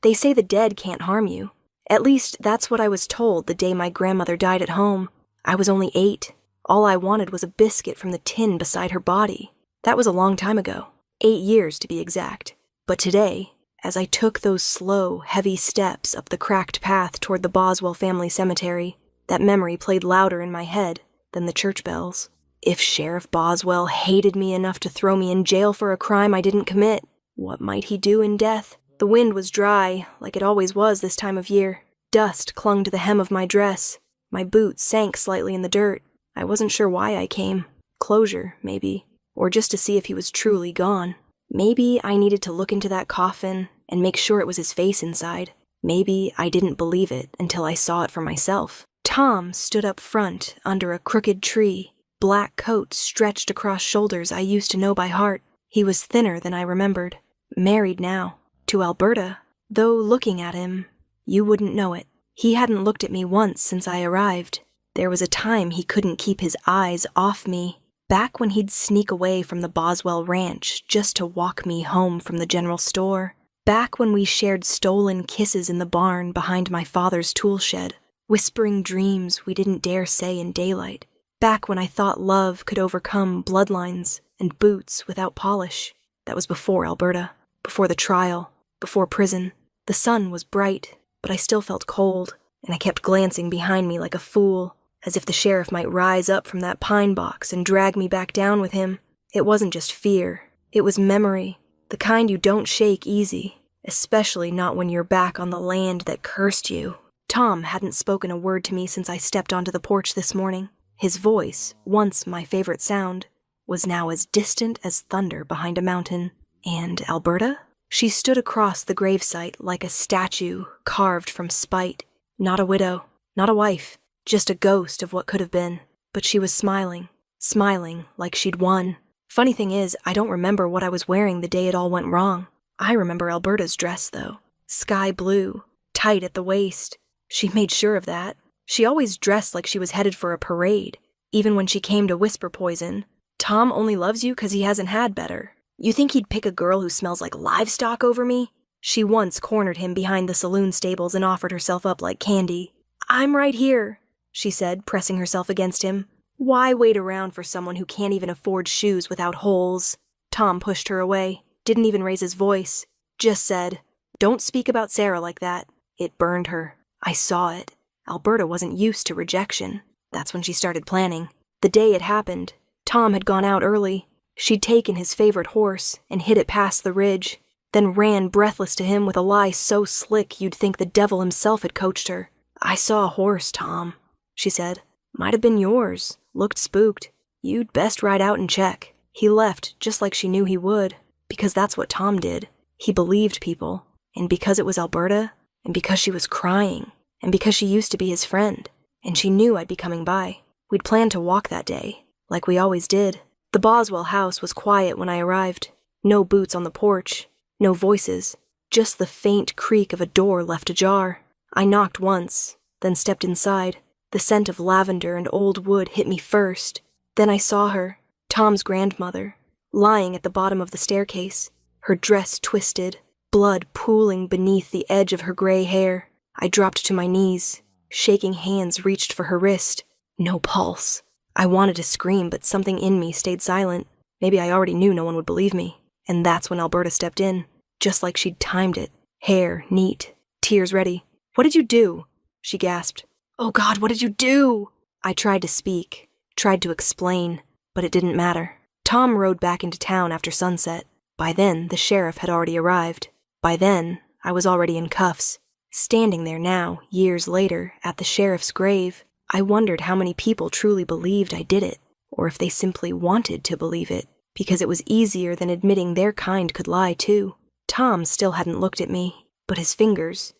They say the dead can't harm you. At least, that's what I was told the day my grandmother died at home. I was only 8. All I wanted was a biscuit from the tin beside her body. That was a long time ago. 8 years, to be exact. But today, as I took those slow, heavy steps up the cracked path toward the Boswell family cemetery, that memory played louder in my head than the church bells. If Sheriff Boswell hated me enough to throw me in jail for a crime I didn't commit, what might he do in death? The wind was dry, like it always was this time of year. Dust clung to the hem of my dress. My boots sank slightly in the dirt. I wasn't sure why I came. Closure, maybe. Or just to see if he was truly gone. Maybe I needed to look into that coffin and make sure it was his face inside. Maybe I didn't believe it until I saw it for myself. Tom stood up front under a crooked tree, black coat stretched across shoulders I used to know by heart. He was thinner than I remembered. Married now. To Alberta. Though looking at him, you wouldn't know it. He hadn't looked at me once since I arrived. There was a time he couldn't keep his eyes off me. Back when he'd sneak away from the Boswell ranch just to walk me home from the general store. Back when we shared stolen kisses in the barn behind my father's tool shed. Whispering dreams we didn't dare say in daylight. Back when I thought love could overcome bloodlines and boots without polish. That was before Alberta. Before the trial. Before prison. The sun was bright, but I still felt cold, and I kept glancing behind me like a fool, as if the sheriff might rise up from that pine box and drag me back down with him. It wasn't just fear. It was memory, the kind you don't shake easy, especially not when you're back on the land that cursed you. Tom hadn't spoken a word to me since I stepped onto the porch this morning. His voice, once my favorite sound, was now as distant as thunder behind a mountain. And Alberta? She stood across the gravesite like a statue carved from spite. Not a widow, not a wife, just a ghost of what could have been. But she was smiling like she'd won. Funny thing is, I don't remember what I was wearing the day it all went wrong. I remember Alberta's dress, though. Sky blue, tight at the waist. She made sure of that. She always dressed like she was headed for a parade, even when she came to whisper poison. Tom only loves you 'cause he hasn't had better. You think he'd pick a girl who smells like livestock over me? She once cornered him behind the saloon stables and offered herself up like candy. I'm right here, she said, pressing herself against him. Why wait around for someone who can't even afford shoes without holes? Tom pushed her away, didn't even raise his voice, just said, Don't speak about Sarah like that. It burned her. I saw it. Alberta wasn't used to rejection. That's when she started planning. The day it happened, Tom had gone out early. She'd taken his favorite horse and hid it past the ridge, then ran breathless to him with a lie so slick you'd think the devil himself had coached her. I saw a horse, Tom, she said. Might have been yours. Looked spooked. You'd best ride out and check. He left just like she knew he would, because that's what Tom did. He believed people, and because it was Alberta, and because she was crying, and because she used to be his friend, and she knew I'd be coming by. We'd planned to walk that day, like we always did. The Boswell house was quiet when I arrived. No boots on the porch. No voices. Just the faint creak of a door left ajar. I knocked once, then stepped inside. The scent of lavender and old wood hit me first. Then I saw her, Tom's grandmother, lying at the bottom of the staircase, her dress twisted, blood pooling beneath the edge of her gray hair. I dropped to my knees. Shaking hands reached for her wrist. No pulse. I wanted to scream, but something in me stayed silent. Maybe I already knew no one would believe me. And that's when Alberta stepped in, just like she'd timed it. Hair neat, tears ready. What did you do? She gasped. Oh God, what did you do? I tried to speak, tried to explain, but it didn't matter. Tom rode back into town after sunset. By then, the sheriff had already arrived. By then, I was already in cuffs. Standing there now, years later, at the sheriff's grave, I wondered how many people truly believed I did it, or if they simply wanted to believe it, because it was easier than admitting their kind could lie too. Tom still hadn't looked at me, but his fingers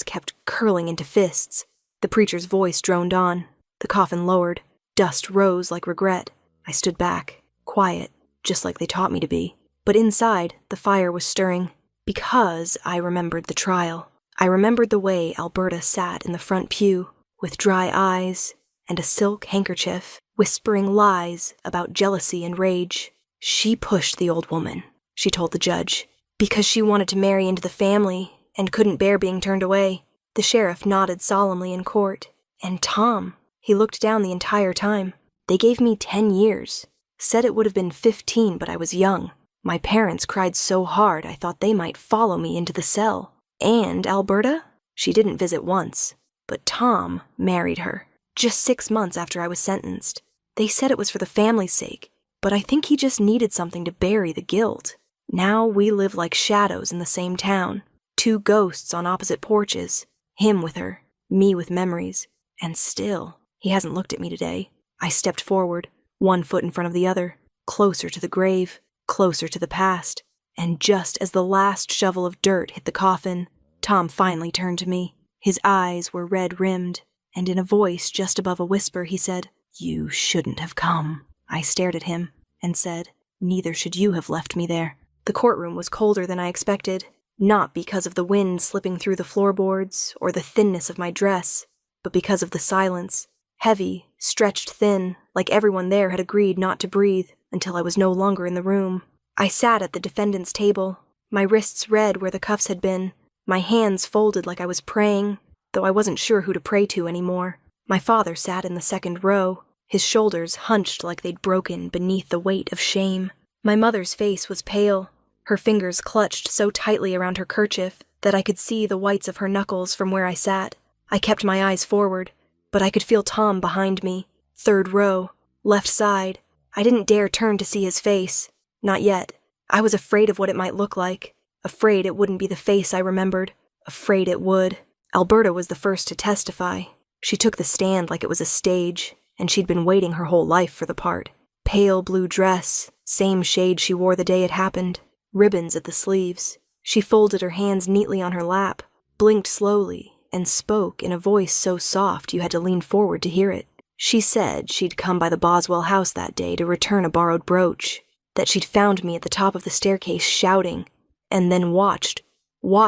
kept curling into fists. The preacher's voice droned on. The coffin lowered. Dust rose like regret. I stood back, quiet, just like they taught me to be. But inside, the fire was stirring, because I remembered the trial. I remembered the way Alberta sat in the front pew, with dry eyes and a silk handkerchief, whispering lies about jealousy and rage. She pushed the old woman, she told the judge, because she wanted to marry into the family and couldn't bear being turned away. The sheriff nodded solemnly in court. And Tom, he looked down the entire time. They gave me 10 years. Said it would have been 15, but I was young. My parents cried so hard I thought they might follow me into the cell. And Alberta? She didn't visit once. But Tom married her, just 6 months after I was sentenced. They said it was for the family's sake, but I think he just needed something to bury the guilt. Now we live like shadows in the same town. 2 ghosts on opposite porches. Him with her, me with memories. And still, he hasn't looked at me today. I stepped forward, 1 foot in front of the other, closer to the grave, closer to the past. And just as the last shovel of dirt hit the coffin, Tom finally turned to me. His eyes were red-rimmed, and in a voice just above a whisper he said, "You shouldn't have come." I stared at him and said, "Neither should you have left me there." The courtroom was colder than I expected, not because of the wind slipping through the floorboards or the thinness of my dress, but because of the silence, heavy, stretched thin, like everyone there had agreed not to breathe until I was no longer in the room. I sat at the defendant's table, my wrists red where the cuffs had been, my hands folded like I was praying, though I wasn't sure who to pray to anymore. My father sat in the second row, his shoulders hunched like they'd broken beneath the weight of shame. My mother's face was pale, her fingers clutched so tightly around her kerchief that I could see the whites of her knuckles from where I sat. I kept my eyes forward, but I could feel Tom behind me, 3rd row, left side. I didn't dare turn to see his face. Not yet. I was afraid of what it might look like. Afraid it wouldn't be the face I remembered. Afraid it would. Alberta was the first to testify. She took the stand like it was a stage, and she'd been waiting her whole life for the part. Pale blue dress, same shade she wore the day it happened. Ribbons at the sleeves. She folded her hands neatly on her lap, blinked slowly, and spoke in a voice so soft you had to lean forward to hear it. She said she'd come by the Boswell house that day to return a borrowed brooch, that she'd found me at the top of the staircase shouting, and then watched,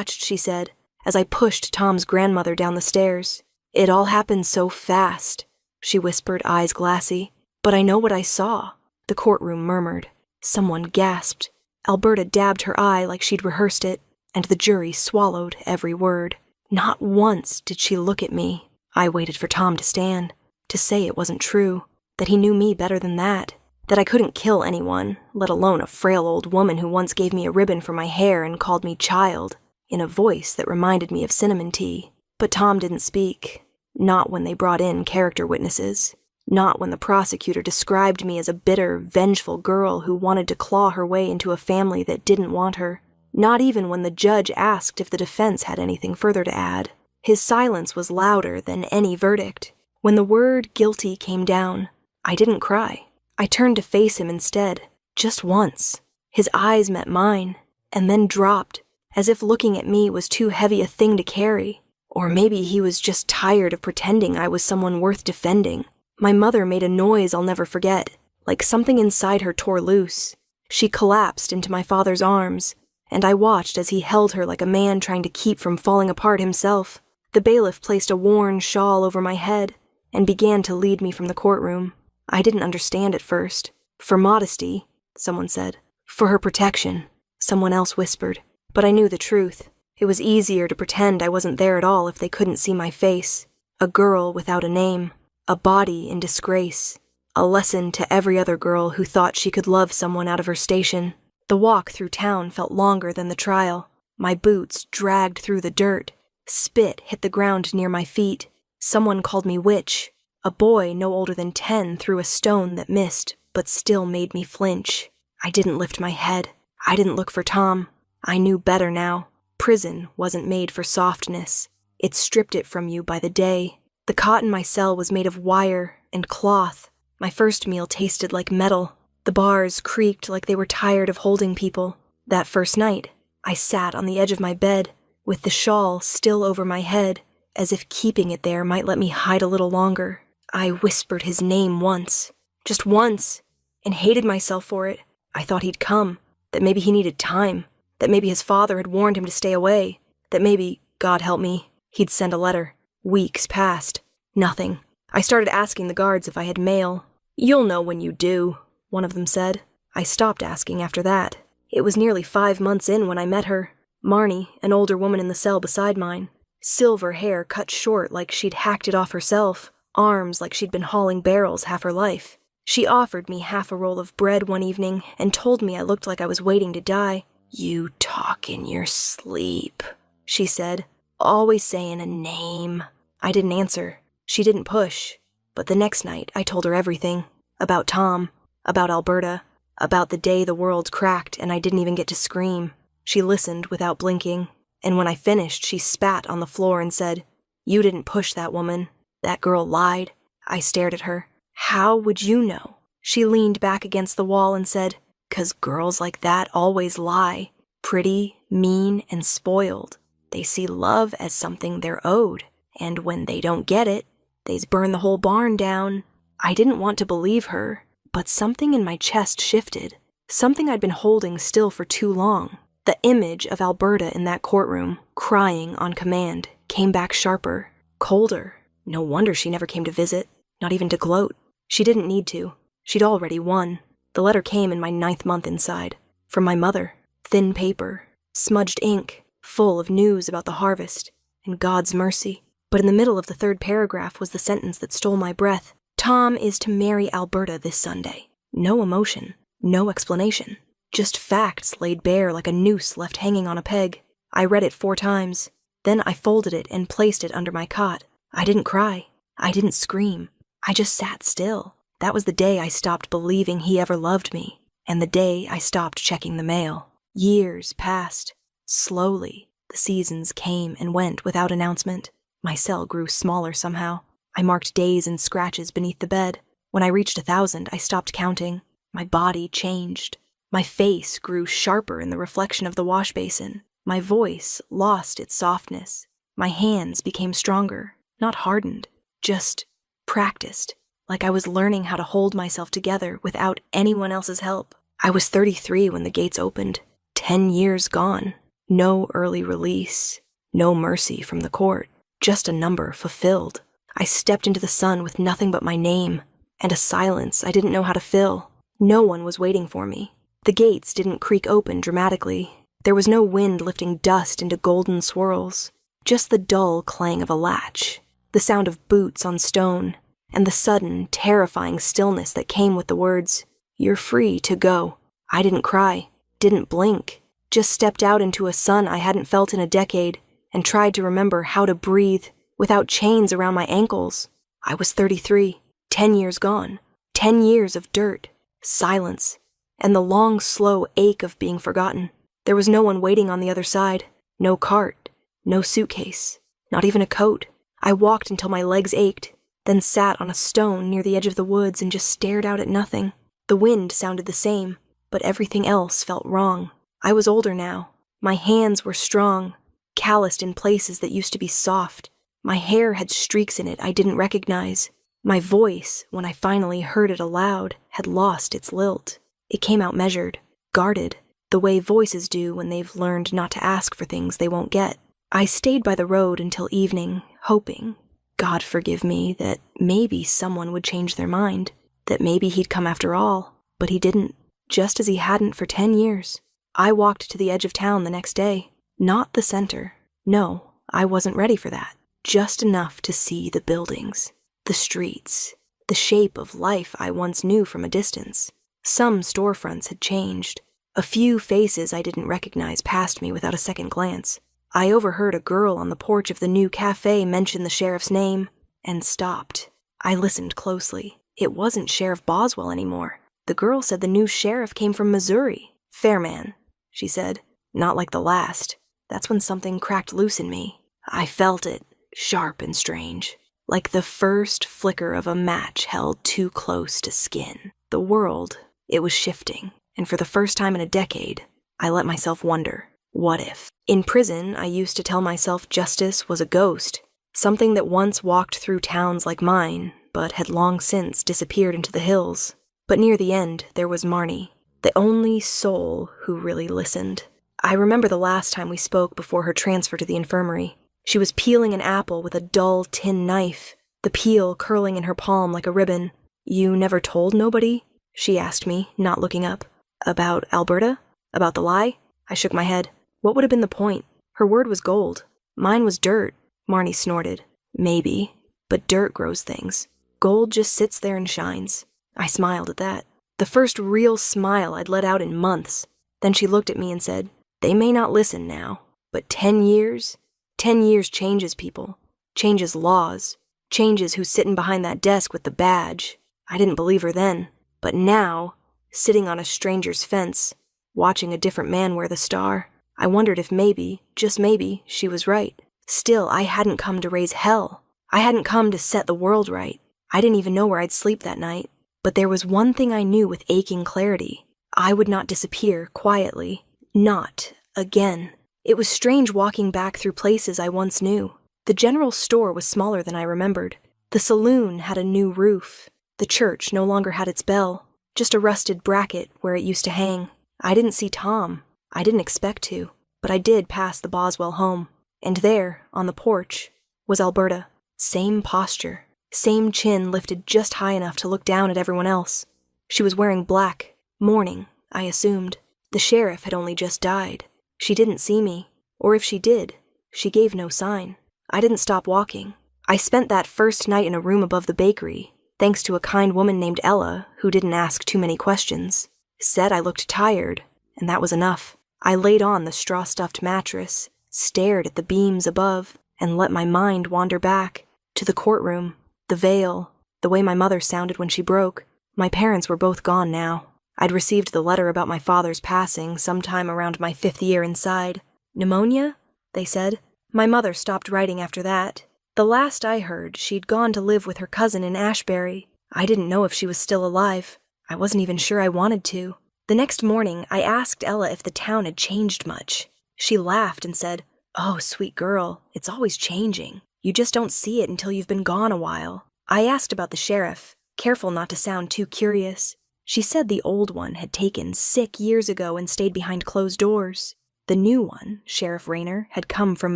she said, as I pushed Tom's grandmother down the stairs. "It all happened so fast," she whispered, eyes glassy. "But I know what I saw." The courtroom murmured. Someone gasped. Alberta dabbed her eye like she'd rehearsed it, and the jury swallowed every word. Not once did she look at me. I waited for Tom to stand, to say it wasn't true, that he knew me better than that I couldn't kill anyone, let alone a frail old woman who once gave me a ribbon for my hair and called me child, in a voice that reminded me of cinnamon tea. But Tom didn't speak. Not when they brought in character witnesses. Not when the prosecutor described me as a bitter, vengeful girl who wanted to claw her way into a family that didn't want her. Not even when the judge asked if the defense had anything further to add. His silence was louder than any verdict. When the word guilty came down, I didn't cry. I turned to face him instead, just once. His eyes met mine, and then dropped, as if looking at me was too heavy a thing to carry. Or maybe he was just tired of pretending I was someone worth defending. My mother made a noise I'll never forget, like something inside her tore loose. She collapsed into my father's arms, and I watched as he held her like a man trying to keep from falling apart himself. The bailiff placed a worn shawl over my head and began to lead me from the courtroom. I didn't understand at first. "For modesty," someone said. "For her protection," someone else whispered. But I knew the truth. It was easier to pretend I wasn't there at all if they couldn't see my face. A girl without a name. A body in disgrace. A lesson to every other girl who thought she could love someone out of her station. The walk through town felt longer than the trial. My boots dragged through the dirt. Spit hit the ground near my feet. Someone called me witch. A boy no older than 10 threw a stone that missed, but still made me flinch. I didn't lift my head. I didn't look for Tom. I knew better now. Prison wasn't made for softness. It stripped it from you by the day. The cot in my cell was made of wire and cloth. My first meal tasted like metal. The bars creaked like they were tired of holding people. That first night, I sat on the edge of my bed, with the shawl still over my head, as if keeping it there might let me hide a little longer. I whispered his name once, just once, and hated myself for it. I thought he'd come, that maybe he needed time, that maybe his father had warned him to stay away, that maybe, God help me, he'd send a letter. Weeks passed. Nothing. I started asking the guards if I had mail. "You'll know when you do," one of them said. I stopped asking after that. It was nearly 5 months in when I met her. Marnie, an older woman in the cell beside mine. Silver hair cut short like she'd hacked it off herself, arms like she'd been hauling barrels half her life. She offered me half a roll of bread one evening and told me I looked like I was waiting to die. "You talk in your sleep," she said, always saying a name. I didn't answer. She didn't push. But the next night, I told her everything. About Tom, about Alberta, about the day the world cracked and I didn't even get to scream. She listened without blinking, and when I finished, she spat on the floor and said, "You didn't push that woman. That girl lied." I stared at her. "How would you know?" She leaned back against the wall and said, "'Cause girls like that always lie. Pretty, mean, and spoiled. They see love as something they're owed, and when they don't get it, they's burn the whole barn down." I didn't want to believe her, but something in my chest shifted, something I'd been holding still for too long. The image of Alberta in that courtroom, crying on command, came back sharper, colder. No wonder she never came to visit, not even to gloat. She didn't need to. She'd already won. The letter came in my 9th month inside. From my mother. Thin paper. Smudged ink. Full of news about the harvest. And God's mercy. But in the middle of the 3rd paragraph was the sentence that stole my breath. "Tom is to marry Alberta this Sunday." No emotion. No explanation. Just facts laid bare like a noose left hanging on a peg. I read it 4 times. Then I folded it and placed it under my cot. I didn't cry. I didn't scream. I just sat still. That was the day I stopped believing he ever loved me, and the day I stopped checking the mail. Years passed. Slowly, the seasons came and went without announcement. My cell grew smaller somehow. I marked days and scratches beneath the bed. When I reached 1,000, I stopped counting. My body changed. My face grew sharper in the reflection of the wash basin. My voice lost its softness. My hands became stronger, not hardened, just practiced, like I was learning how to hold myself together without anyone else's help. I was 33 when the gates opened. 10 years gone. No early release. No mercy from the court. Just a number fulfilled. I stepped into the sun with nothing but my name, and a silence I didn't know how to fill. No one was waiting for me. The gates didn't creak open dramatically. There was no wind lifting dust into golden swirls. Just the dull clang of a latch, the sound of boots on stone, and the sudden, terrifying stillness that came with the words, "You're free to go." I didn't cry, didn't blink, just stepped out into a sun I hadn't felt in a decade and tried to remember how to breathe without chains around my ankles. I was 33, 10 years gone, 10 years of dirt, silence, and the long, slow ache of being forgotten. There was no one waiting on the other side, no cart, no suitcase, not even a coat. I walked until my legs ached, then sat on a stone near the edge of the woods and just stared out at nothing. The wind sounded the same, but everything else felt wrong. I was older now. My hands were strong, calloused in places that used to be soft. My hair had streaks in it I didn't recognize. My voice, when I finally heard it aloud, had lost its lilt. It came out measured, guarded, the way voices do when they've learned not to ask for things they won't get. I stayed by the road until evening, hoping, God forgive me, that maybe someone would change their mind, that maybe he'd come after all, but he didn't, just as he hadn't for 10 years. I walked to the edge of town the next day, not the center. No, I wasn't ready for that. Just enough to see the buildings, the streets, the shape of life I once knew from a distance. Some storefronts had changed. A few faces I didn't recognize passed me without a second glance. I overheard a girl on the porch of the new cafe mention the sheriff's name, and stopped. I listened closely. It wasn't Sheriff Boswell anymore. The girl said the new sheriff came from Missouri. "Fair man," she said. "Not like the last." That's when something cracked loose in me. I felt it, sharp and strange, like the first flicker of a match held too close to skin. The world, it was shifting, and for the first time in a decade, I let myself wonder, what if? In prison, I used to tell myself justice was a ghost, something that once walked through towns like mine, but had long since disappeared into the hills. But near the end, there was Marnie, the only soul who really listened. I remember the last time we spoke before her transfer to the infirmary. She was peeling an apple with a dull tin knife, the peel curling in her palm like a ribbon. "You never told nobody?" she asked me, not looking up. "About Alberta? About the lie?" I shook my head. What would have been the point? Her word was gold. Mine was dirt, Marnie snorted. Maybe, but dirt grows things. Gold just sits there and shines. I smiled at that. The first real smile I'd let out in months. Then she looked at me and said, "They may not listen now, but 10 years? 10 years changes people, changes laws, changes who's sitting behind that desk with the badge." I didn't believe her then, but now, sitting on a stranger's fence, watching a different man wear the star, I wondered if maybe, just maybe, she was right. Still, I hadn't come to raise hell. I hadn't come to set the world right. I didn't even know where I'd sleep that night. But there was one thing I knew with aching clarity. I would not disappear quietly. Not again. It was strange walking back through places I once knew. The general store was smaller than I remembered. The saloon had a new roof. The church no longer had its bell, just a rusted bracket where it used to hang. I didn't see Tom. I didn't expect to, but I did pass the Boswell home. And there, on the porch, was Alberta. Same posture. Same chin lifted just high enough to look down at everyone else. She was wearing black, mourning, I assumed. The sheriff had only just died. She didn't see me, or if she did, she gave no sign. I didn't stop walking. I spent that first night in a room above the bakery, thanks to a kind woman named Ella, who didn't ask too many questions. Said I looked tired, and that was enough. I laid on the straw-stuffed mattress, stared at the beams above, and let my mind wander back to the courtroom. The veil, the way my mother sounded when she broke. My parents were both gone now. I'd received the letter about my father's passing sometime around my 5th year inside. Pneumonia? They said. My mother stopped writing after that. The last I heard, she'd gone to live with her cousin in Ashbury. I didn't know if she was still alive. I wasn't even sure I wanted to. The next morning, I asked Ella if the town had changed much. She laughed and said, "Oh, sweet girl, it's always changing. You just don't see it until you've been gone a while." I asked about the sheriff, careful not to sound too curious. She said the old one had taken sick years ago and stayed behind closed doors. The new one, Sheriff Rayner, had come from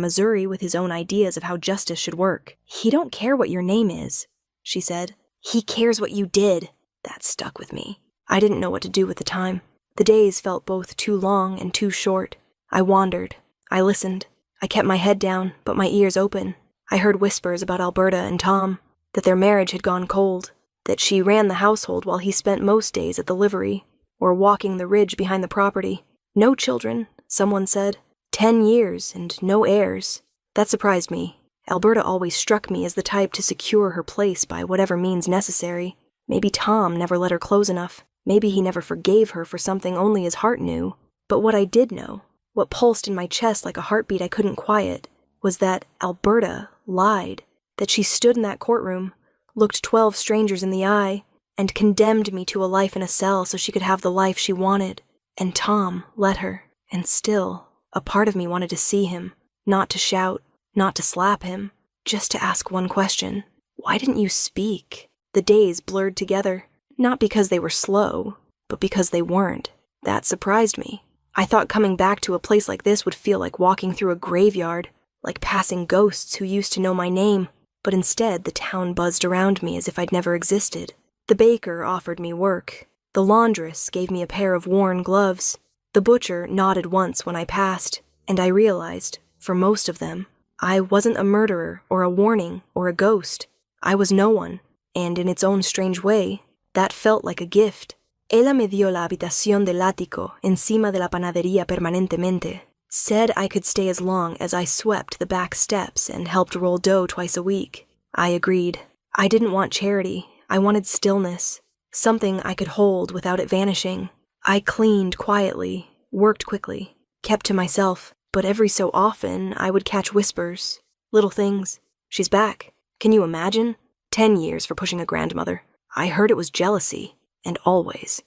Missouri with his own ideas of how justice should work. "He don't care what your name is," she said. "He cares what you did." That stuck with me. I didn't know what to do with the time. The days felt both too long and too short. I wandered. I listened. I kept my head down, but my ears open. I heard whispers about Alberta and Tom, that their marriage had gone cold, that she ran the household while he spent most days at the livery, or walking the ridge behind the property. No children, someone said. 10 years and no heirs. That surprised me. Alberta always struck me as the type to secure her place by whatever means necessary. Maybe Tom never let her close enough. Maybe he never forgave her for something only his heart knew. But what I did know, what pulsed in my chest like a heartbeat I couldn't quiet, was that Alberta lied, that she stood in that courtroom, looked 12 strangers in the eye, and condemned me to a life in a cell so she could have the life she wanted. And Tom let her. And still, a part of me wanted to see him, not to shout, not to slap him, just to ask one question. Why didn't you speak? The days blurred together, not because they were slow, but because they weren't. That surprised me. I thought coming back to a place like this would feel like walking through a graveyard, like passing ghosts who used to know my name, but instead the town buzzed around me as if I'd never existed. The baker offered me work. The laundress gave me a pair of worn gloves. The butcher nodded once when I passed, and I realized, for most of them, I wasn't a murderer or a warning or a ghost. I was no one, and in its own strange way, that felt like a gift. Ella me dio la habitación del ático encima de la panadería permanentemente. Said I could stay as long as I swept the back steps and helped roll dough twice a week. I agreed. I didn't want charity. I wanted stillness. Something I could hold without it vanishing. I cleaned quietly, worked quickly, kept to myself, but every so often I would catch whispers. Little things. "She's back. Can you imagine? 10 years for pushing a grandmother." I heard it was jealousy. And always,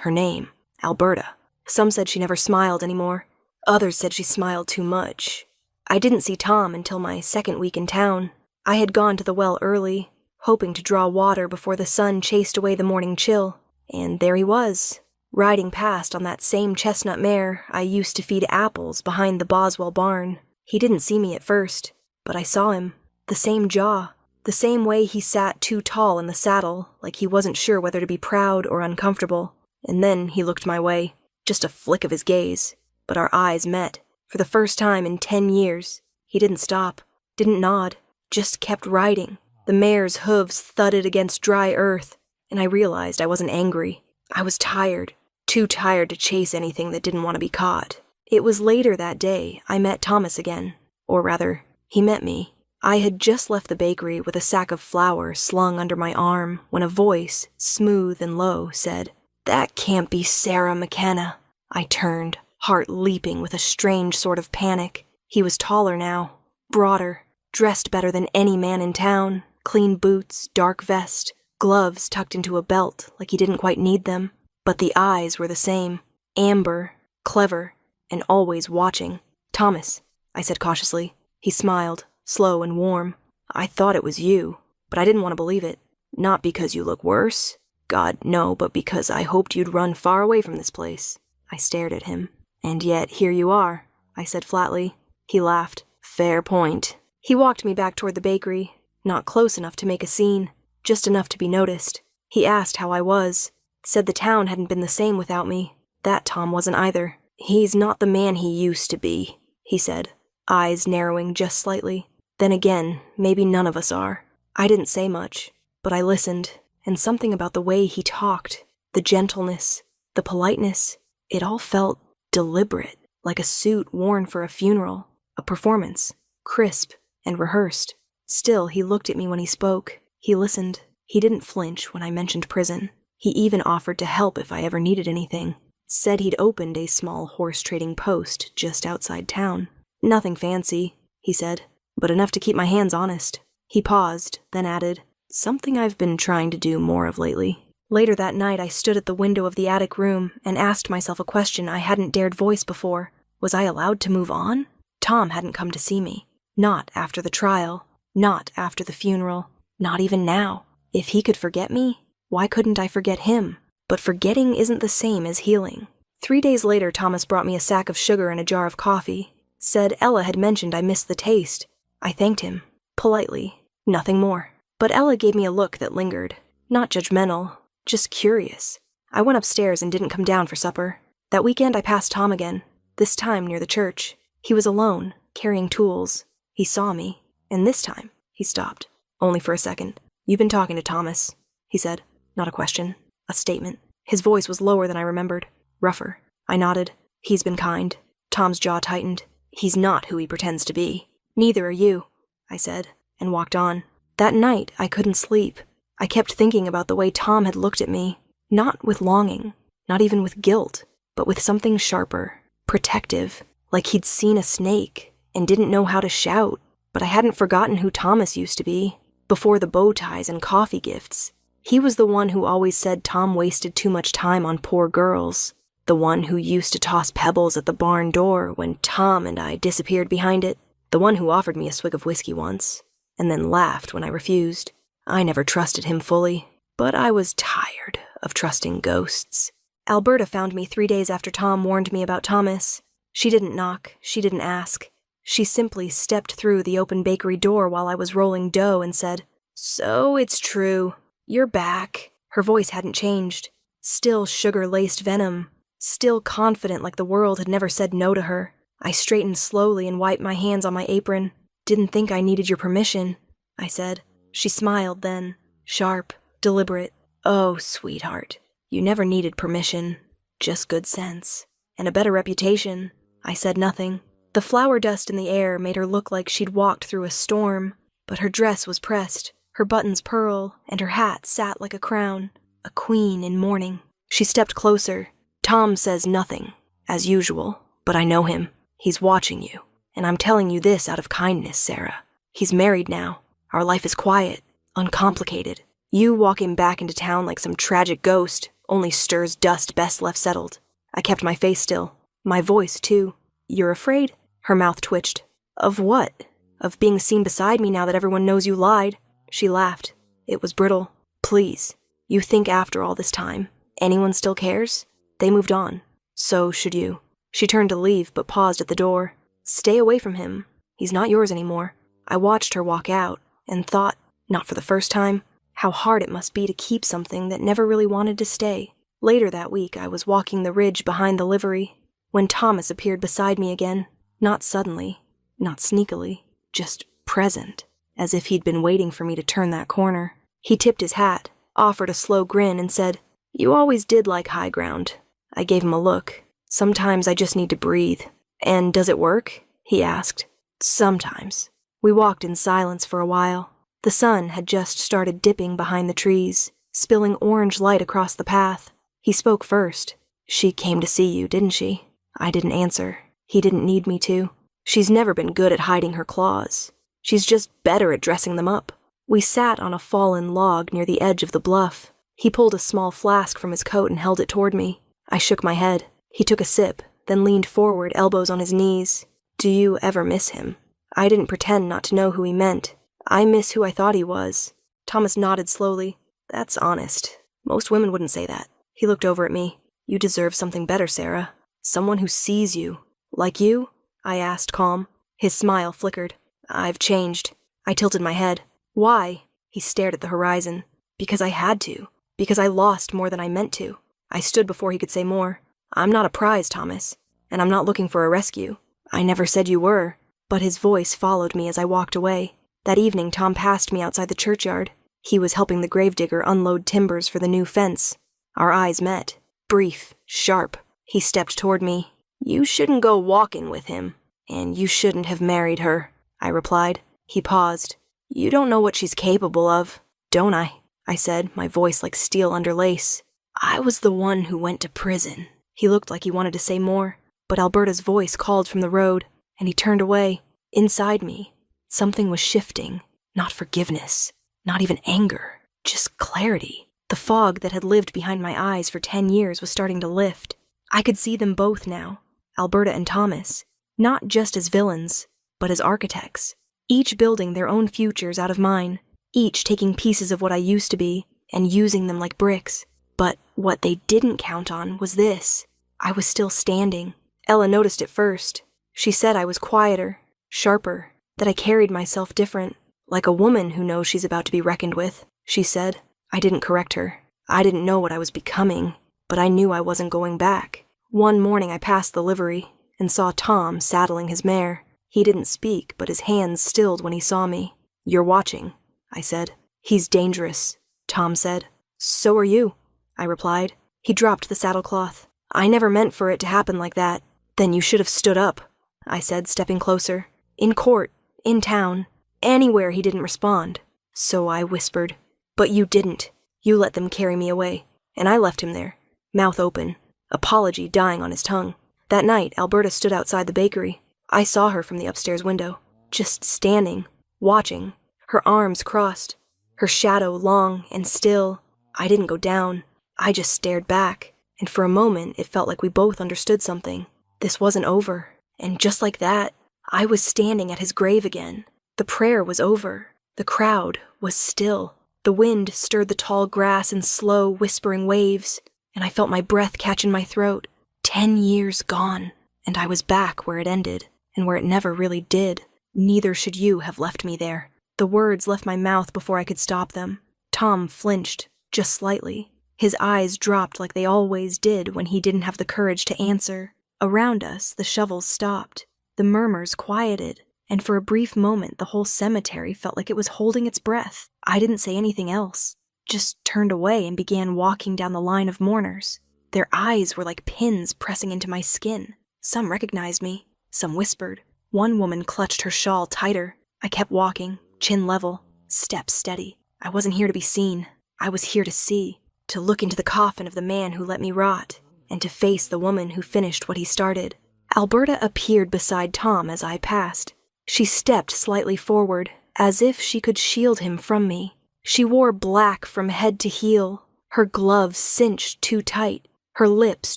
her name, Alberta. Some said she never smiled anymore. Others said she smiled too much. I didn't see Tom until my 2nd week in town. I had gone to the well early, hoping to draw water before the sun chased away the morning chill. And there he was, riding past on that same chestnut mare I used to feed apples behind the Boswell barn. He didn't see me at first, but I saw him. The same jaw. The same way he sat too tall in the saddle, like he wasn't sure whether to be proud or uncomfortable. And then he looked my way. Just a flick of his gaze. but our eyes met. For the first time in 10 years. He didn't stop, didn't nod, just kept riding. The mare's hooves thudded against dry earth, and I realized I wasn't angry. I was tired, too tired to chase anything that didn't want to be caught. It was later that day I met Thomas again. Or rather, he met me. I had just left the bakery with a sack of flour slung under my arm when a voice, smooth and low, said, "That can't be Sarah McKenna." I turned, heart leaping with a strange sort of panic. He was taller now, broader, dressed better than any man in town, clean boots, dark vest, gloves tucked into a belt like he didn't quite need them. But the eyes were the same, amber, clever, and always watching. "Thomas," I said cautiously. He smiled, slow and warm. "I thought it was you, but I didn't want to believe it. Not because you look worse. God, no, but because I hoped you'd run far away from this place." I stared at him. "And yet here you are," I said flatly. He laughed. "Fair point." He walked me back toward the bakery, not close enough to make a scene, just enough to be noticed. He asked how I was, said the town hadn't been the same without me. That Tom wasn't either. "He's not the man he used to be," he said, eyes narrowing just slightly. "Then again, maybe none of us are." I didn't say much, but I listened, and something about the way he talked, the gentleness, the politeness, it all felt deliberate, like a suit worn for a funeral, a performance, crisp and rehearsed. Still, he looked at me when he spoke. He listened. He didn't flinch when I mentioned prison. He even offered to help if I ever needed anything. Said he'd opened a small horse-trading post just outside town. "Nothing fancy," he said, "but enough to keep my hands honest." He paused, then added, "Something I've been trying to do more of lately." Later that night, I stood at the window of the attic room and asked myself a question I hadn't dared voice before. Was I allowed to move on? Tom hadn't come to see me. Not after the trial. Not after the funeral. Not even now. If he could forget me, why couldn't I forget him? But forgetting isn't the same as healing. 3 days later, Thomas brought me a sack of sugar and a jar of coffee. Said Ella had mentioned I missed the taste. I thanked him. Politely. Nothing more. But Ella gave me a look that lingered. Not judgmental. Just curious. I went upstairs and didn't come down for supper. That weekend I passed Tom again. This time near the church. He was alone, carrying tools. He saw me. And this time, he stopped. Only for a second. "You've been talking to Thomas," he said. Not a question. A statement. His voice was lower than I remembered. Rougher. I nodded. "He's been kind." Tom's jaw tightened. "He's not who he pretends to be." "Neither are you," I said, and walked on. That night, I couldn't sleep. I kept thinking about the way Tom had looked at me. Not with longing. Not even with guilt. But with something sharper. Protective. Like he'd seen a snake and didn't know how to shout. But I hadn't forgotten who Thomas used to be. Before the bow ties and coffee gifts. He was the one who always said Tom wasted too much time on poor girls. The one who used to toss pebbles at the barn door when Tom and I disappeared behind it. The one who offered me a swig of whiskey once, and then laughed when I refused. I never trusted him fully, but I was tired of trusting ghosts. Alberta found me 3 days after Tom warned me about Thomas. She didn't knock, she didn't ask. She simply stepped through the open bakery door while I was rolling dough and said, "So it's true. You're back." Her voice hadn't changed. Still sugar-laced venom. Still confident like the world had never said no to her. I straightened slowly and wiped my hands on my apron. "Didn't think I needed your permission," I said. She smiled then. Sharp, deliberate. "Oh, sweetheart. You never needed permission. Just good sense. And a better reputation." I said nothing. The flour dust in the air made her look like she'd walked through a storm, but her dress was pressed, her buttons pearl, and her hat sat like a crown, a queen in mourning. She stepped closer. "Tom says nothing, as usual, but I know him. He's watching you, and I'm telling you this out of kindness, Sarah. He's married now. Our life is quiet, uncomplicated. You walking back into town like some tragic ghost only stirs dust best left settled." I kept my face still. My voice, too. "You're afraid?" Her mouth twitched. "Of what? Of being seen beside me now that everyone knows you lied?" She laughed. It was brittle. "Please. You think after all this time, anyone still cares? They moved on. So should you." She turned to leave, but paused at the door. "Stay away from him. He's not yours anymore." I watched her walk out, and thought, not for the first time, how hard it must be to keep something that never really wanted to stay. Later that week, I was walking the ridge behind the livery. when Thomas appeared beside me again. Not suddenly, not sneakily, just present, as if he'd been waiting for me to turn that corner. He tipped his hat, offered a slow grin, and said, "You always did like high ground." I gave him a look. "Sometimes I just need to breathe." "And does it work?" he asked. "Sometimes." We walked in silence for a while. The sun had just started dipping behind the trees, spilling orange light across the path. He spoke first. "She came to see you, didn't she?" I didn't answer. He didn't need me to. "She's never been good at hiding her claws. She's just better at dressing them up." We sat on a fallen log near the edge of the bluff. He pulled a small flask from his coat and held it toward me. I shook my head. He took a sip, then leaned forward, elbows on his knees. "Do you ever miss him?" I didn't pretend not to know who he meant. "I miss who I thought he was." Thomas nodded slowly. "That's honest. Most women wouldn't say that." He looked over at me. "You deserve something better, Sarah. Someone who sees you." "Like you?" I asked, calm. His smile flickered. "I've changed." I tilted my head. "Why?" He stared at the horizon. "Because I had to. Because I lost more than I meant to." I stood before he could say more. "I'm not a prize, Thomas, and I'm not looking for a rescue. I never said you were." But his voice followed me as I walked away. That evening, Tom passed me outside the churchyard. He was helping the gravedigger unload timbers for the new fence. Our eyes met. Brief, sharp. He stepped toward me. "You shouldn't go walking with him, and you shouldn't have married her," I replied. He paused. "You don't know what she's capable of." "Don't I?" I said, my voice like steel under lace. "I was the one who went to prison." He looked like he wanted to say more, but Alberta's voice called from the road, and he turned away. Inside me, something was shifting. Not forgiveness, not even anger, just clarity. The fog that had lived behind my eyes for 10 years was starting to lift. I could see them both now, Alberta and Thomas, not just as villains, but as architects, each building their own futures out of mine, each taking pieces of what I used to be and using them like bricks. But what they didn't count on was this. I was still standing. Ella noticed it first. She said I was quieter, sharper, that I carried myself different, like a woman who knows she's about to be reckoned with, she said. I didn't correct her. I didn't know what I was becoming, but I knew I wasn't going back. One morning I passed the livery and saw Tom saddling his mare. He didn't speak, but his hands stilled when he saw me. "You're watching," I said. "He's dangerous," Tom said. "So are you," I replied. He dropped the saddlecloth. "I never meant for it to happen like that." "Then you should have stood up," I said, stepping closer. "In court, in town, anywhere." He didn't respond. So I whispered, "But you didn't. You let them carry me away." And I left him there, mouth open, apology dying on his tongue. That night, Alberta stood outside the bakery. I saw her from the upstairs window, just standing, watching, her arms crossed, her shadow long and still. I didn't go down. I just stared back, and for a moment it felt like we both understood something. This wasn't over. And just like that, I was standing at his grave again. The prayer was over. The crowd was still. The wind stirred the tall grass in slow, whispering waves, and I felt my breath catch in my throat. 10 years gone, and I was back where it ended, and where it never really did. Neither should you have left me there. The words left my mouth before I could stop them. Tom flinched, just slightly. His eyes dropped like they always did when he didn't have the courage to answer. Around us, the shovels stopped. The murmurs quieted, and for a brief moment the whole cemetery felt like it was holding its breath. I didn't say anything else, just turned away and began walking down the line of mourners. Their eyes were like pins pressing into my skin. Some recognized me, some whispered. One woman clutched her shawl tighter. I kept walking, chin level, steps steady. I wasn't here to be seen. I was here to see, to look into the coffin of the man who let me rot, and to face the woman who finished what he started. Alberta appeared beside Tom as I passed. She stepped slightly forward, as if she could shield him from me. She wore black from head to heel, her gloves cinched too tight, her lips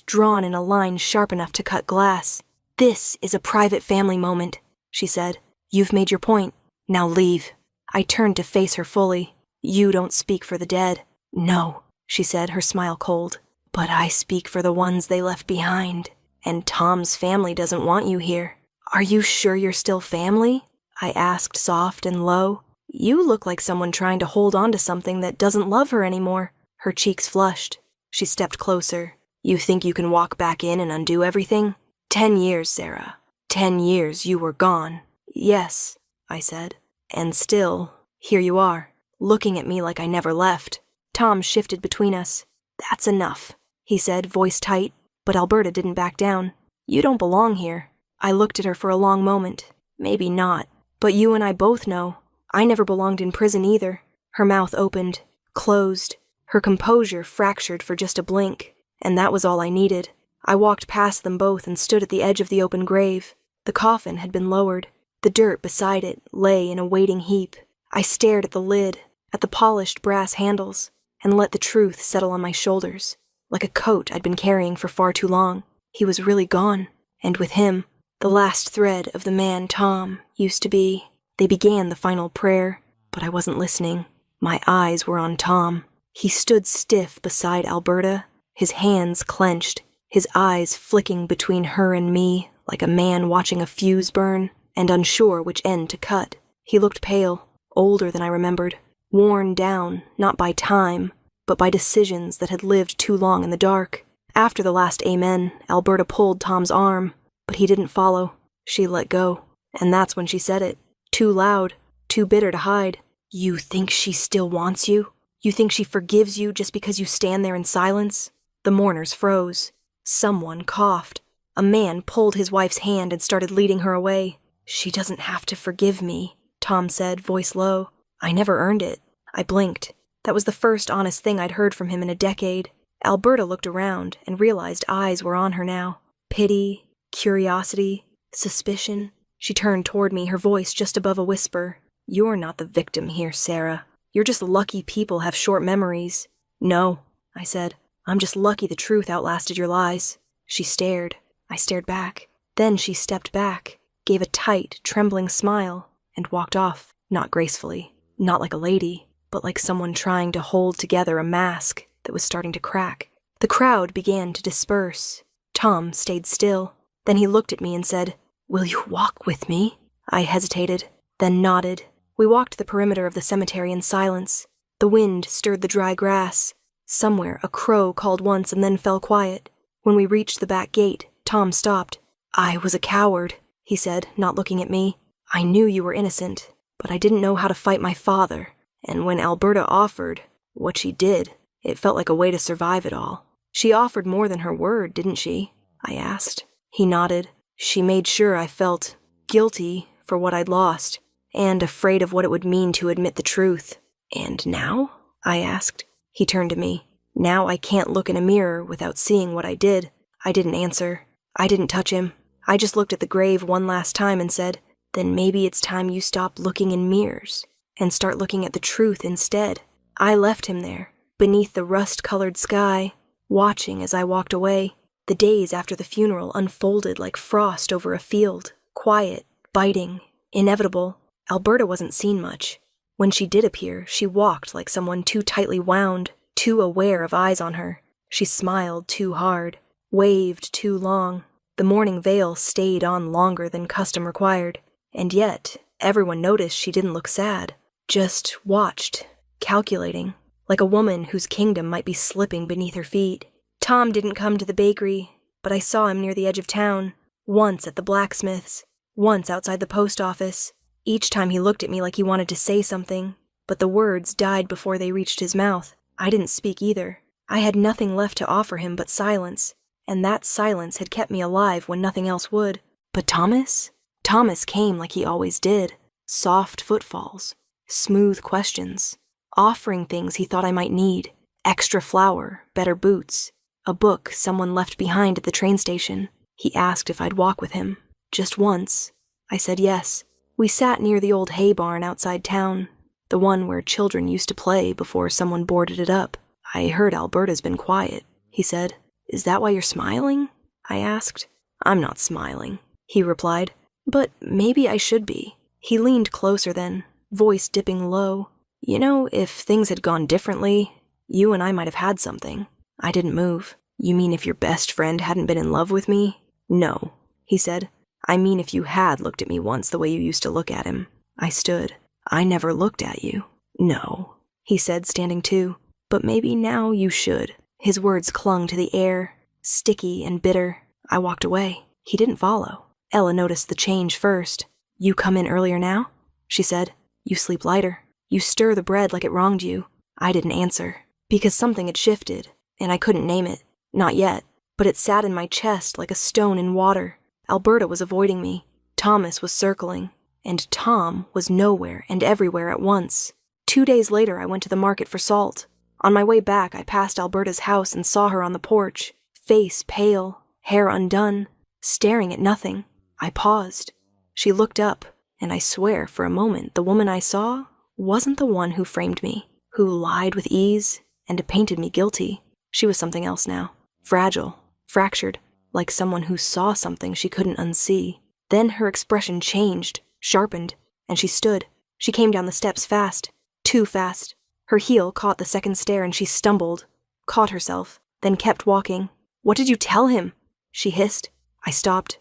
drawn in a line sharp enough to cut glass. "This is a private family moment," she said. "You've made your point. Now leave." I turned to face her fully. "You don't speak for the dead." "No," she said, her smile cold. "But I speak for the ones they left behind. And Tom's family doesn't want you here." "Are you sure you're still family?" I asked, soft and low. "You look like someone trying to hold on to something that doesn't love her anymore." Her cheeks flushed. She stepped closer. "You think you can walk back in and undo everything?" 10 years, Sarah. 10 years you were gone. Yes, I said. And still, here you are, looking at me like I never left. Tom shifted between us. That's enough, he said, voice tight, but Alberta didn't back down. You don't belong here. I looked at her for a long moment. Maybe not, but you and I both know. I never belonged in prison either. Her mouth opened, closed, her composure fractured for just a blink, and that was all I needed. I walked past them both and stood at the edge of the open grave. The coffin had been lowered. The dirt beside it lay in a waiting heap. I stared at the lid, at the polished brass handles, and let the truth settle on my shoulders, like a coat I'd been carrying for far too long. He was really gone, and with him, the last thread of the man Tom used to be. They began the final prayer, but I wasn't listening. My eyes were on Tom. He stood stiff beside Alberta, his hands clenched, his eyes flicking between her and me like a man watching a fuse burn and unsure which end to cut. He looked pale, older than I remembered, worn down not by time, but by decisions that had lived too long in the dark. After the last amen, Alberta pulled Tom's arm, but he didn't follow. She let go, and that's when she said it. Too loud, too bitter to hide. You think she still wants you? You think she forgives you just because you stand there in silence? The mourners froze. Someone coughed. A man pulled his wife's hand and started leading her away. She doesn't have to forgive me, Tom said, voice low. I never earned it. I blinked. That was the first honest thing I'd heard from him in a decade. Alberta looked around and realized eyes were on her now. Pity, curiosity, suspicion. She turned toward me, her voice just above a whisper. You're not the victim here, Sarah. You're just lucky people have short memories. No, I said. I'm just lucky the truth outlasted your lies. She stared. I stared back. Then she stepped back, gave a tight, trembling smile, and walked off, not gracefully, not like a lady, but like someone trying to hold together a mask that was starting to crack. The crowd began to disperse. Tom stayed still. Then he looked at me and said, Will you walk with me? I hesitated, then nodded. We walked the perimeter of the cemetery in silence. The wind stirred the dry grass. Somewhere a crow called once and then fell quiet. When we reached the back gate, Tom stopped. I was a coward, he said, not looking at me. I knew you were innocent, but I didn't know how to fight my father. And when Alberta offered what she did, it felt like a way to survive it all. She offered more than her word, didn't she? I asked. He nodded. She made sure I felt guilty for what I'd lost, and afraid of what it would mean to admit the truth. And now? I asked. He turned to me. Now I can't look in a mirror without seeing what I did. I didn't answer. I didn't touch him. I just looked at the grave one last time and said, Then maybe it's time you stop looking in mirrors and start looking at the truth instead. I left him there, beneath the rust-colored sky, watching as I walked away. The days after the funeral unfolded like frost over a field, quiet, biting, inevitable. Alberta wasn't seen much. When she did appear, she walked like someone too tightly wound, too aware of eyes on her. She smiled too hard, waved too long. The mourning veil stayed on longer than custom required, and yet everyone noticed she didn't look sad, just watched, calculating, like a woman whose kingdom might be slipping beneath her feet. Tom didn't come to the bakery, but I saw him near the edge of town, once at the blacksmith's, once outside the post office. Each time he looked at me like he wanted to say something, but the words died before they reached his mouth. I didn't speak either. I had nothing left to offer him but silence, and that silence had kept me alive when nothing else would. But Thomas? Thomas came like he always did. Soft footfalls, smooth questions, offering things he thought I might need. Extra flour, better boots, a book someone left behind at the train station. He asked if I'd walk with him. Just once. I said yes. We sat near the old hay barn outside town, the one where children used to play before someone boarded it up. I heard Alberta's been quiet, he said. Is that why you're smiling? I asked. I'm not smiling, he replied, but maybe I should be. He leaned closer then, voice dipping low. You know, if things had gone differently, you and I might have had something. I didn't move. You mean if your best friend hadn't been in love with me? No, he said. I mean if you had looked at me once the way you used to look at him. I stood. I never looked at you. No, he said, standing too. But maybe now you should. His words clung to the air, sticky and bitter. I walked away. He didn't follow. Ella noticed the change first. "You come in earlier now?" she said. "You sleep lighter. You stir the bread like it wronged you." I didn't answer, because something had shifted, and I couldn't name it. Not yet. But it sat in my chest like a stone in water. Alberta was avoiding me. Thomas was circling. And Tom was nowhere and everywhere at once. 2 days later, I went to the market for salt. On my way back, I passed Alberta's house and saw her on the porch, face pale, hair undone, staring at nothing. I paused. She looked up, and I swear for a moment the woman I saw wasn't the one who framed me, who lied with ease and painted me guilty. She was something else now. Fragile, fractured, like someone who saw something she couldn't unsee. Then her expression changed, sharpened, and she stood. She came down the steps fast, too fast. Her heel caught the second stair and she stumbled, caught herself, then kept walking. "What did you tell him?" she hissed. I stopped.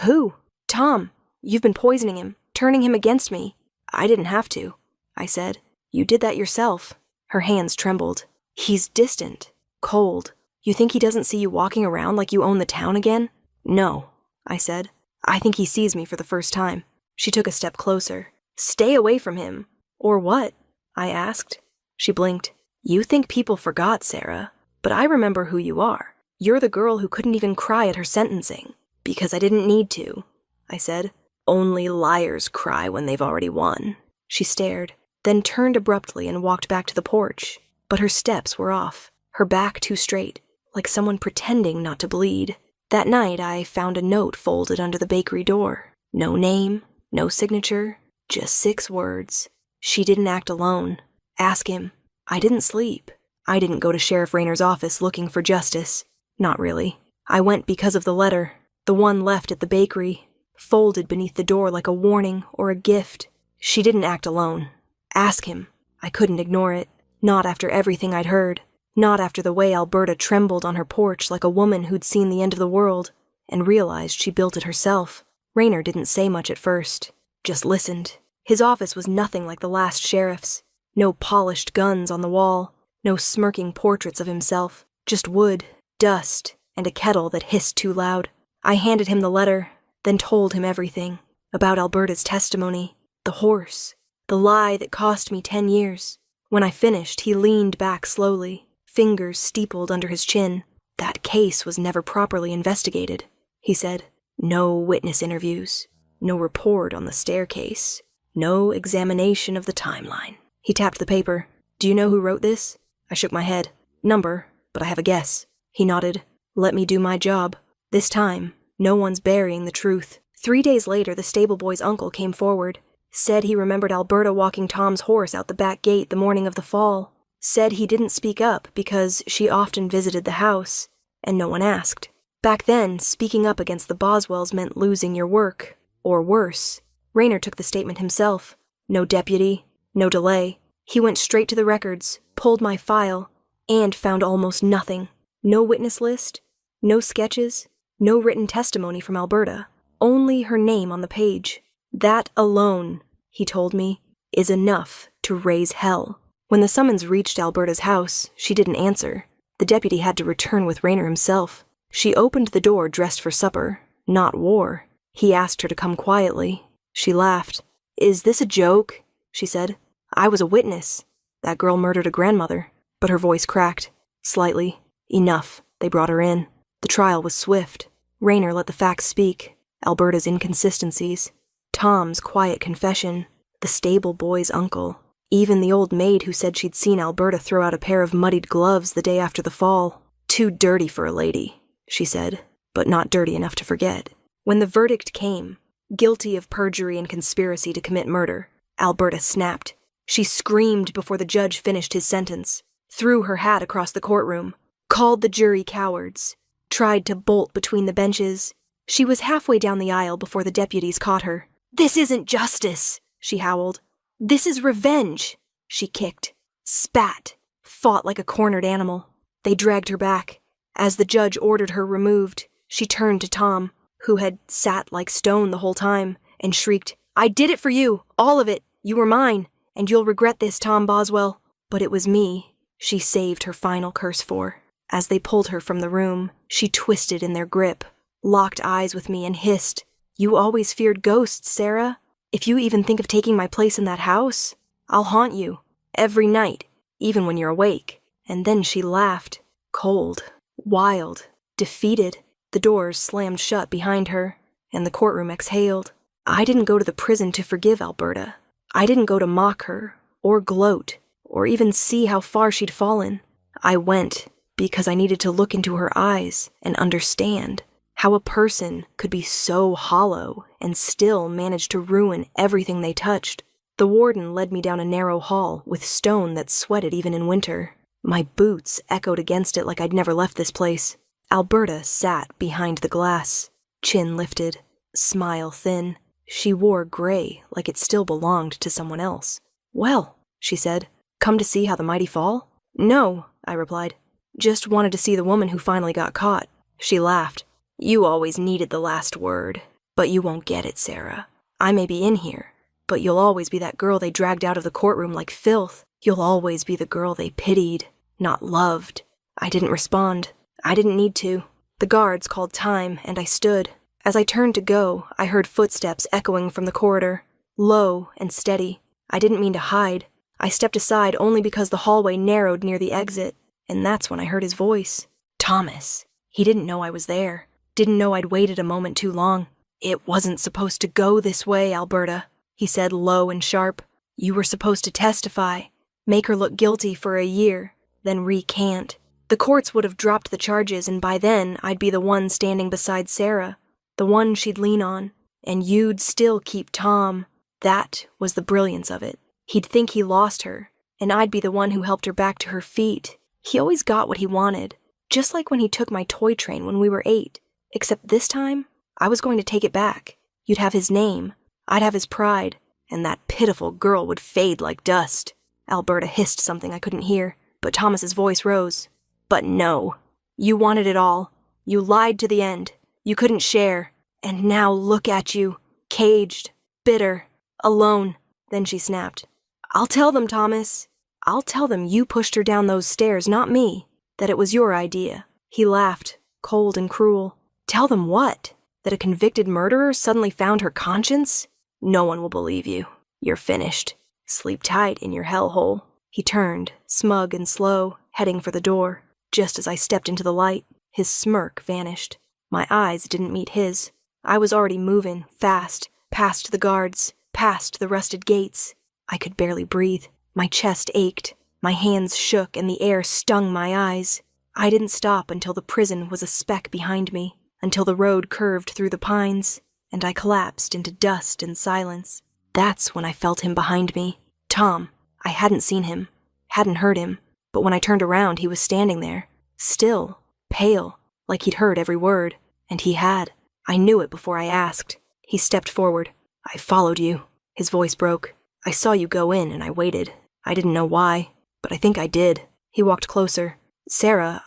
"Who?" "Tom. You've been poisoning him, turning him against me." "I didn't have to," I said. "You did that yourself." Her hands trembled. "He's distant, cold. You think he doesn't see you walking around like you own the town again?" "No," I said. "I think he sees me for the first time." She took a step closer. "Stay away from him." "Or what?" I asked. She blinked. "You think people forgot, Sarah, but I remember who you are. You're the girl who couldn't even cry at her sentencing." "Because I didn't need to," I said. "Only liars cry when they've already won." She stared, then turned abruptly and walked back to the porch. But her steps were off, her back too straight, like someone pretending not to bleed. That night, I found a note folded under the bakery door. No name, no signature, just 6 words. She didn't act alone. Ask him. I didn't sleep. I didn't go to Sheriff Rayner's office looking for justice. Not really. I went because of the letter, the one left at the bakery, folded beneath the door like a warning or a gift. She didn't act alone. Ask him. I couldn't ignore it. Not after everything I'd heard. Not after the way Alberta trembled on her porch like a woman who'd seen the end of the world and realized she built it herself. Rayner didn't say much at first, just listened. His office was nothing like the last sheriff's. No polished guns on the wall, no smirking portraits of himself, just wood, dust, and a kettle that hissed too loud. I handed him the letter, then told him everything. About Alberta's testimony, the horse, the lie that cost me 10 years. When I finished, he leaned back slowly, fingers steepled under his chin. "That case was never properly investigated," he said. "No witness interviews, no report on the staircase, no examination of the timeline." He tapped the paper. "Do you know who wrote this?" I shook my head. "Number, but I have a guess." He nodded. "Let me do my job. This time, no one's burying the truth." 3 days later, the stable boy's uncle came forward. Said he remembered Alberta walking Tom's horse out the back gate the morning of the fall. Said he didn't speak up because she often visited the house, and no one asked. Back then, speaking up against the Boswells meant losing your work, or worse. Rayner took the statement himself. No deputy, no delay. He went straight to the records, pulled my file, and found almost nothing. No witness list, no sketches, no written testimony from Alberta. Only her name on the page. That alone, he told me, is enough to raise hell. When the summons reached Alberta's house, she didn't answer. The deputy had to return with Rayner himself. She opened the door dressed for supper, not war. He asked her to come quietly. She laughed. "Is this a joke?" she said. "I was a witness. That girl murdered a grandmother." But her voice cracked. Slightly. Enough. They brought her in. The trial was swift. Rayner let the facts speak. Alberta's inconsistencies. Tom's quiet confession. The stable boy's uncle. Even the old maid who said she'd seen Alberta throw out a pair of muddied gloves the day after the fall. "Too dirty for a lady," she said, "but not dirty enough to forget." When the verdict came, guilty of perjury and conspiracy to commit murder, Alberta snapped. She screamed before the judge finished his sentence, threw her hat across the courtroom, called the jury cowards, tried to bolt between the benches. She was halfway down the aisle before the deputies caught her. "This isn't justice," she howled. "This is revenge." She kicked, spat, fought like a cornered animal. They dragged her back. As the judge ordered her removed, she turned to Tom, who had sat like stone the whole time, and shrieked, "I did it for you, all of it. You were mine, and you'll regret this, Tom Boswell." But it was me she saved her final curse for. As they pulled her from the room, she twisted in their grip, locked eyes with me and hissed, "You always feared ghosts, Sarah. If you even think of taking my place in that house, I'll haunt you, every night, even when you're awake." And then she laughed, cold, wild, defeated. The doors slammed shut behind her, and the courtroom exhaled. I didn't go to the prison to forgive Alberta. I didn't go to mock her, or gloat, or even see how far she'd fallen. I went because I needed to look into her eyes and understand how a person could be so hollow and still manage to ruin everything they touched. The warden led me down a narrow hall with stone that sweated even in winter. My boots echoed against it like I'd never left this place. Alberta sat behind the glass, chin lifted, smile thin. She wore gray like it still belonged to someone else. "Well," she said, "come to see how the mighty fall?" "No," I replied. "Just wanted to see the woman who finally got caught." She laughed. "You always needed the last word. But you won't get it, Sarah. I may be in here, but you'll always be that girl they dragged out of the courtroom like filth. You'll always be the girl they pitied, not loved." I didn't respond. I didn't need to. The guards called time, and I stood. As I turned to go, I heard footsteps echoing from the corridor, low and steady. I didn't mean to hide. I stepped aside only because the hallway narrowed near the exit, and that's when I heard his voice. Thomas. He didn't know I was there. Didn't know I'd waited a moment too long. "It wasn't supposed to go this way, Alberta," he said low and sharp. "You were supposed to testify, make her look guilty for a year, then recant. The courts would have dropped the charges, and by then I'd be the one standing beside Sarah, the one she'd lean on, and you'd still keep Tom." That was the brilliance of it. He'd think he lost her, and I'd be the one who helped her back to her feet. He always got what he wanted, just like when he took my toy train when we were 8. Except this time, I was going to take it back. You'd have his name, I'd have his pride, and that pitiful girl would fade like dust. Alberta hissed something I couldn't hear, but Thomas's voice rose. "But no. You wanted it all. You lied to the end. You couldn't share. And now look at you, caged, bitter, alone." Then she snapped. "I'll tell them, Thomas. I'll tell them you pushed her down those stairs, not me. That it was your idea." He laughed, cold and cruel. "Tell them what? That a convicted murderer suddenly found her conscience? No one will believe you. You're finished. Sleep tight in your hellhole." He turned, smug and slow, heading for the door. Just as I stepped into the light, his smirk vanished. My eyes didn't meet his. I was already moving, fast, past the guards, past the rusted gates. I could barely breathe. My chest ached. My hands shook and the air stung my eyes. I didn't stop until the prison was a speck behind me, until the road curved through the pines, and I collapsed into dust and silence. That's when I felt him behind me. Tom. I hadn't seen him, hadn't heard him, but when I turned around he was standing there, still, pale, like he'd heard every word, and he had. I knew it before I asked. He stepped forward. "I followed you." His voice broke. "I saw you go in and I waited. I didn't know why, but I think I did." He walked closer. "Sarah,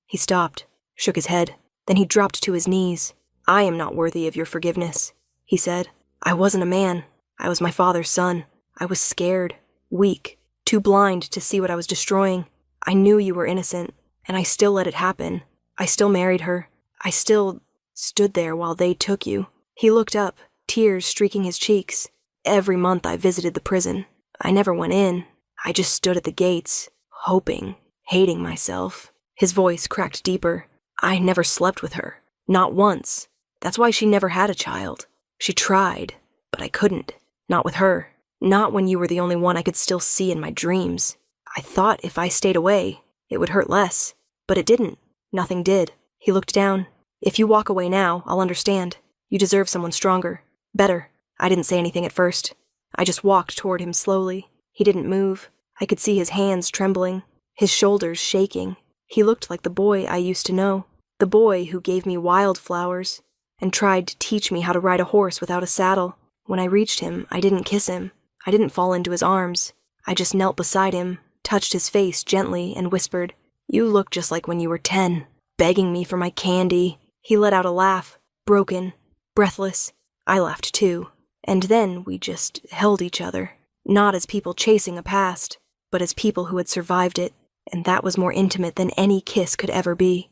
He stopped, shook his head. Then he dropped to his knees. "I am not worthy of your forgiveness," he said. "I wasn't a man. I was my father's son. I was scared, weak, too blind to see what I was destroying. I knew you were innocent, and I still let it happen. I still married her. I still stood there while they took you." He looked up, tears streaking his cheeks. "Every month I visited the prison. I never went in. I just stood at the gates, hoping, hating myself." His voice cracked deeper. "I never slept with her. Not once. That's why she never had a child. She tried, but I couldn't. Not with her. Not when you were the only one I could still see in my dreams. I thought if I stayed away, it would hurt less. But it didn't. Nothing did." He looked down. "If you walk away now, I'll understand. You deserve someone stronger. Better." I didn't say anything at first. I just walked toward him slowly. He didn't move. I could see his hands trembling, his shoulders shaking. He looked like the boy I used to know. The boy who gave me wildflowers and tried to teach me how to ride a horse without a saddle. When I reached him, I didn't kiss him. I didn't fall into his arms. I just knelt beside him, touched his face gently, and whispered, "You look just like when you were 10, begging me for my candy." He let out a laugh, broken, breathless. I laughed too. And then we just held each other, not as people chasing a past, but as people who had survived it, and that was more intimate than any kiss could ever be.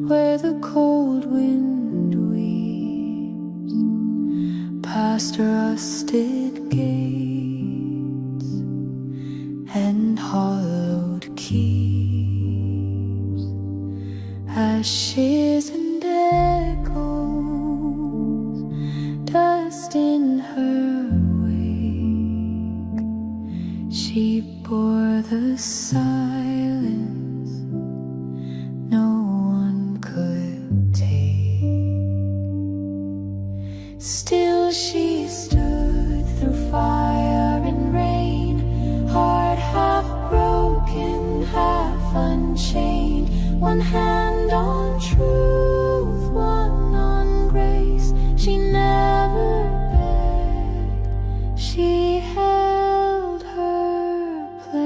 where the cold wind weeps past rusted gates and hollowed keeps, ashes and echoes, dust in her wake. She bore the silence no one could take. Still she stood through fire and rain, heart half broken, half unchained, one hand on truth, one on grace. She never begged, she held her place.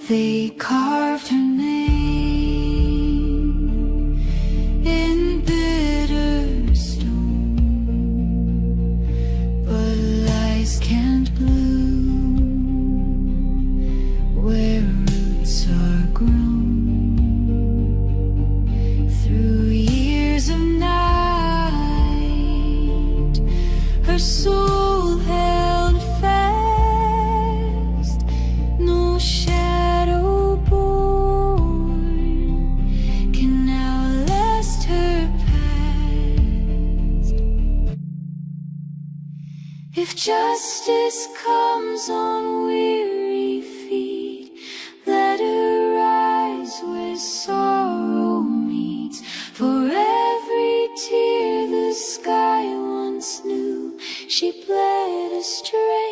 They carved her name in bitter stone, but lies can't bloom where roots are grown. Through years of night, her soul held fast. No shadow born can now last her past. If justice comes on weary feet, let her rise where sorrow meets. For every tear the sky once knew, she bled a stray.